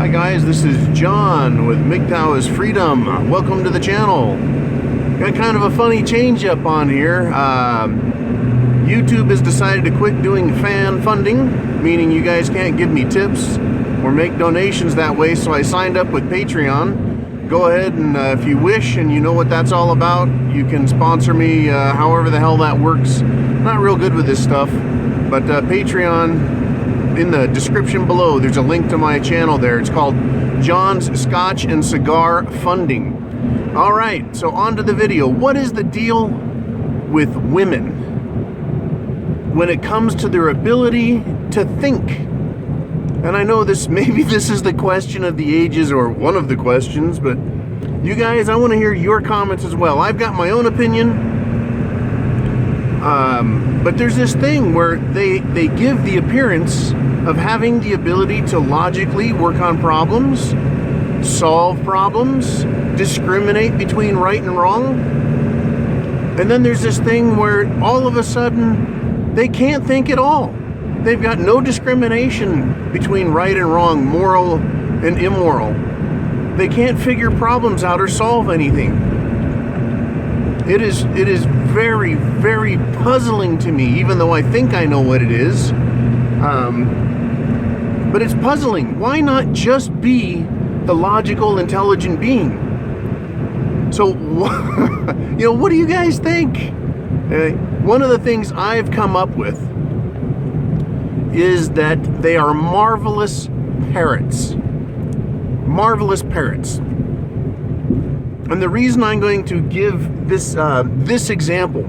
Hi guys, this is John with Mgtow is Freedom. Welcome to the channel. Got kind of a funny change up on here. YouTube has decided to quit doing fan funding, meaning you guys can't give me tips or make donations that way, so I signed up with Patreon. Go ahead and if you wish and you know what that's all about, you can sponsor me however the hell that works. Not real good with this stuff, but Patreon, in the description below, there's a link to my channel there. It's called John's Scotch and Cigar Funding. All right, so on to the video. What is the deal with women when it comes to their ability to think? And I know maybe this is the question of the ages, or one of the questions, but you guys, I want to hear your comments as well. I've got my own opinion. But there's this thing where they give the appearance of having the ability to logically work on problems, solve problems, discriminate between right and wrong. And then there's this thing where all of a sudden they can't think at all. They've got no discrimination between right and wrong, moral and immoral. They can't figure problems out or solve anything. It is very, very puzzling to me, even though I think I know what it is. But it's puzzling. Why not just be the logical, intelligent being? So, what do you guys think? One of the things I've come up with is that they are marvelous parrots. Marvelous parrots. And the reason I'm going to give this example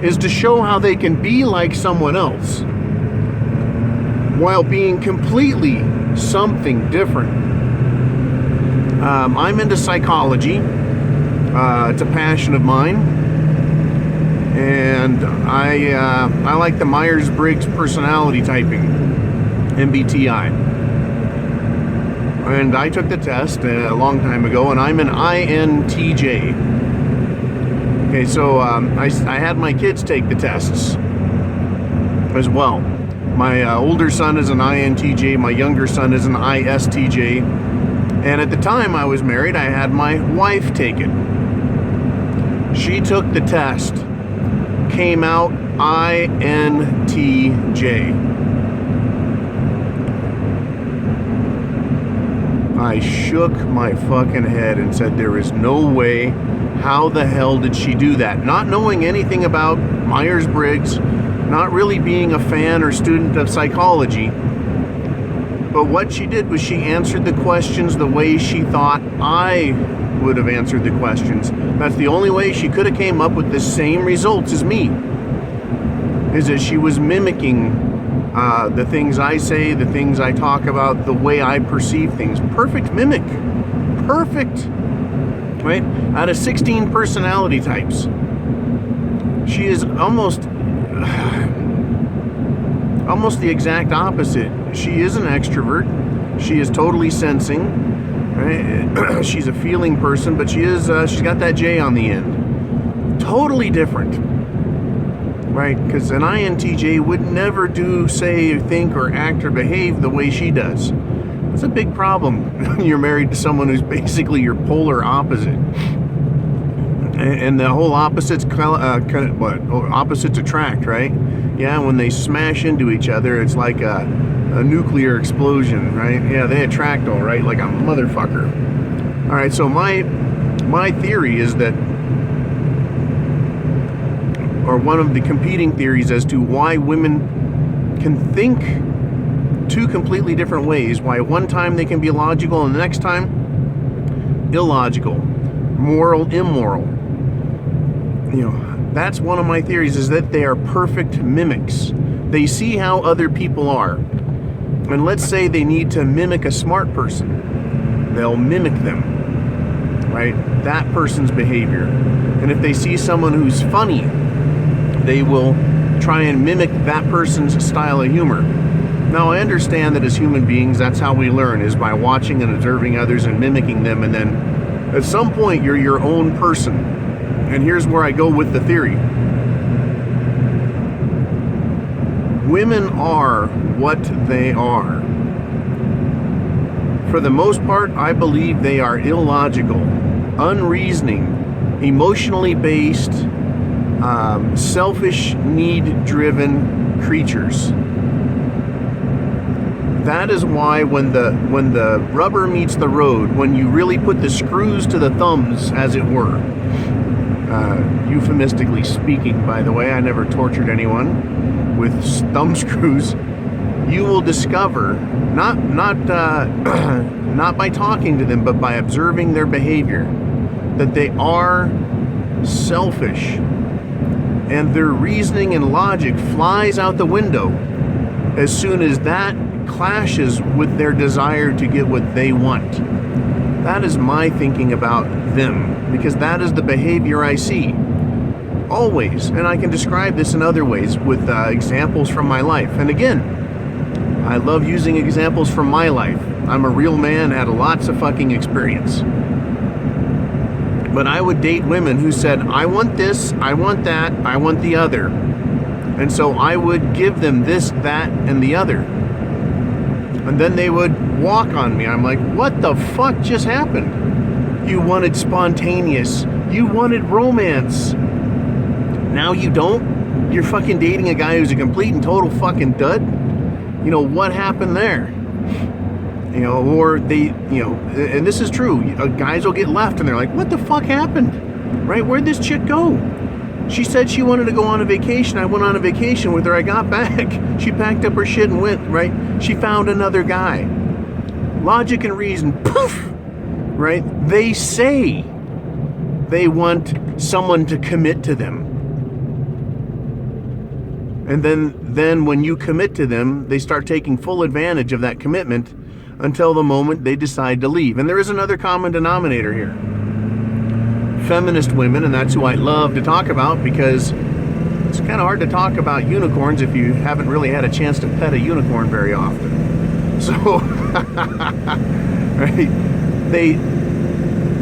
is to show how they can be like someone else while being completely something different. I'm into psychology. It's a passion of mine. And I like the Myers-Briggs personality typing, MBTI. And I took the test a long time ago, and I'm an INTJ. Okay, so I had my kids take the tests as well. My older son is an INTJ, my younger son is an ISTJ. And at the time I was married, I had my wife take it. She took the test, came out INTJ. I shook my fucking head and said, there is no way. How the hell did she do that? Not knowing anything about Myers-Briggs, not really being a fan or student of psychology. But what she did was she answered the questions the way she thought I would have answered the questions. That's the only way she could have came up with the same results as me. Is that she was mimicking the things I say, the things I talk about, the way I perceive things. Perfect mimic. Perfect. Right? Out of 16 personality types, she is almost the exact opposite. She is an extrovert. She is totally sensing. Right? She's a feeling person, but she's got that J on the end. Totally different. Right, because an INTJ would never do, say, think, or act, or behave the way she does. That's a big problem when you're married to someone who's basically your polar opposite. And the whole opposites opposites attract, right? Yeah, when they smash into each other, it's like a nuclear explosion, right? Yeah, they attract all right, like a motherfucker. All right, so my theory is that, or one of the competing theories as to why women can think two completely different ways. Why one time they can be logical and the next time illogical, moral, immoral. That's one of my theories, is that they are perfect mimics. They see how other people are. And let's say they need to mimic a smart person. They'll mimic them, right? That person's behavior. And if they see someone who's funny, they will try and mimic that person's style of humor. Now, I understand that as human beings, that's how we learn, is by watching and observing others and mimicking them, and then at some point you're your own person. And here's where I go with the theory. Women are what they are. For the most part, I believe they are illogical, unreasoning, emotionally based, selfish, need-driven creatures. That is why when the rubber meets the road, when you really put the screws to the thumbs, as it were, euphemistically speaking, by the way, I never tortured anyone with thumb screws, you will discover, not by talking to them, but by observing their behavior, that they are selfish, and their reasoning and logic flies out the window as soon as that clashes with their desire to get what they want. That is my thinking about them, because that is the behavior I see. Always. And I can describe this in other ways with examples from my life. And again, I love using examples from my life. I'm a real man, had lots of fucking experience. But I would date women who said, I want this, I want that, I want the other. And so I would give them this, that, and the other. And then they would walk on me. I'm like, what the fuck just happened? You wanted spontaneous. You wanted romance. Now you don't? You're fucking dating a guy who's a complete and total fucking dud? You know, what happened there? You know, or they, you know, and this is true. Guys will get left and they're like, what the fuck happened? Right? Where'd this chick go? She said she wanted to go on a vacation. I went on a vacation with her. I got back. She packed up her shit and went, right? She found another guy. Logic and reason, poof, right? They say they want someone to commit to them. And then when you commit to them, they start taking full advantage of that commitment until the moment they decide to leave. And there is another common denominator here. Feminist women, and that's who I love to talk about, because it's kind of hard to talk about unicorns if you haven't really had a chance to pet a unicorn very often. So, right,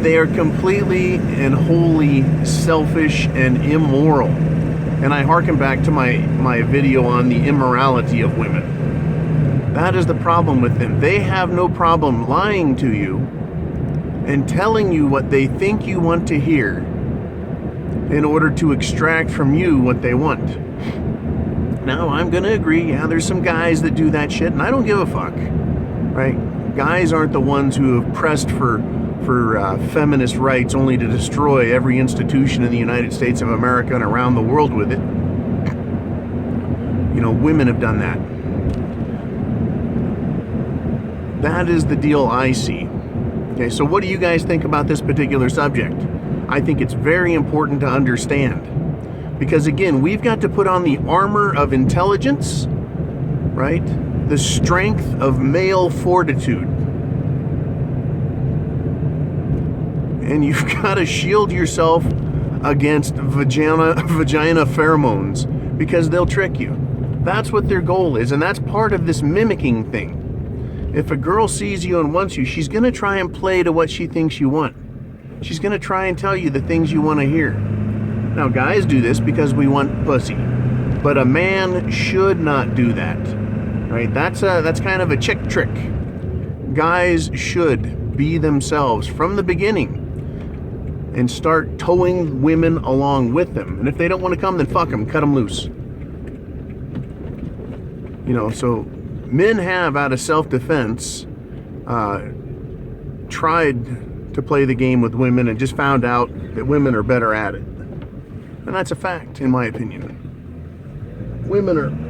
they are completely and wholly selfish and immoral. And I hearken back to my video on the immorality of women. That is the problem with them. They have no problem lying to you and telling you what they think you want to hear in order to extract from you what they want. Now, I'm going to agree, yeah, there's some guys that do that shit, and I don't give a fuck, right? Guys aren't the ones who have pressed for feminist rights only to destroy every institution in the United States of America and around the world with it. You know, women have done that. That is the deal I see. Okay, so what do you guys think about this particular subject? I think it's very important to understand. Because again, we've got to put on the armor of intelligence, right? The strength of male fortitude. And you've got to shield yourself against vagina pheromones, because they'll trick you. That's what their goal is, and that's part of this mimicking thing. If a girl sees you and wants you, she's going to try and play to what she thinks you want. She's going to try and tell you the things you want to hear. Now, guys do this because we want pussy. But a man should not do that. Right? That's kind of a chick trick. Guys should be themselves from the beginning and start towing women along with them. And if they don't want to come, then fuck them. Cut them loose. You know, so men have, out of self-defense, tried to play the game with women and just found out that women are better at it. And that's a fact, in my opinion. Women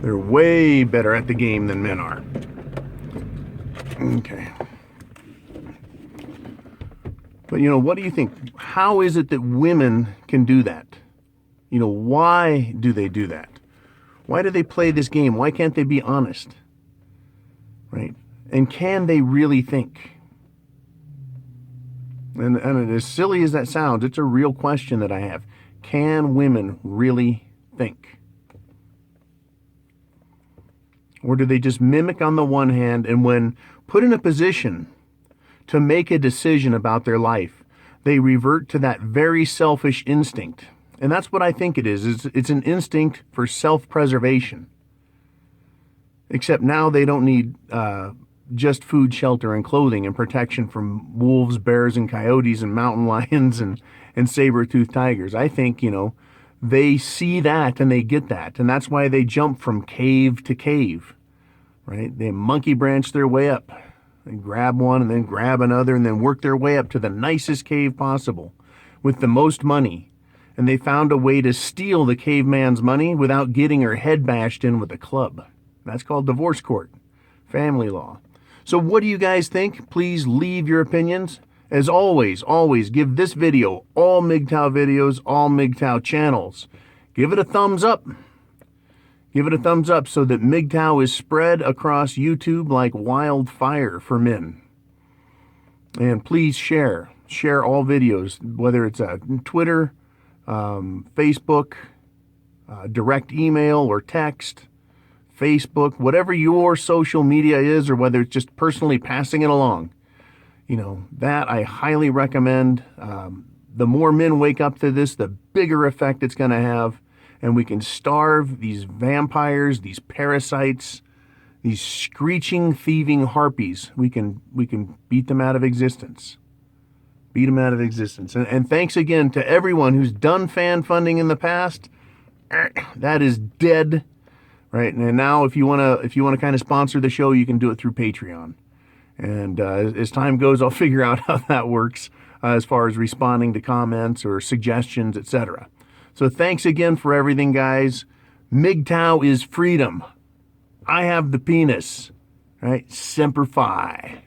they're way better at the game than men are. Okay. But, you know, what do you think? How is it that women can do that? You know, why do they do that? Why do they play this game? Why can't they be honest? Right? And can they really think? And as silly as that sounds, it's a real question that I have. Can women really think? Or do they just mimic on the one hand, and when put in a position to make a decision about their life, they revert to that very selfish instinct? And that's what I think it is. It's an instinct for self-preservation. Except now they don't need just food, shelter, and clothing and protection from wolves, bears, and coyotes, and mountain lions, and saber-toothed tigers. I think, they see that and they get that. And that's why they jump from cave to cave, right? They monkey branch their way up. They grab one and then grab another and then work their way up to the nicest cave possible with the most money. And they found a way to steal the caveman's money without getting her head bashed in with a club. That's called divorce court, family law. So what do you guys think? Please leave your opinions. As always, give this video, all Mgtow videos, all Mgtow channels, give it a thumbs up. Give it a thumbs up so that Mgtow is spread across YouTube like wildfire for men. And please share all videos, whether it's Twitter, Facebook, direct email or text, Facebook, whatever your social media is, or whether it's just personally passing it along. That I highly recommend. The more men wake up to this, the bigger effect it's going to have. And we can starve these vampires, these parasites, these screeching, thieving harpies. We can beat them out of existence. Beat them out of existence. And thanks again to everyone who's done fan funding in the past. That is dead. Right, and now if you want to kind of sponsor the show, you can do it through Patreon. And as time goes, I'll figure out how that works as far as responding to comments or suggestions, etc. So thanks again for everything, guys. Mgtow is freedom. I have the penis. Right? Semper Fi.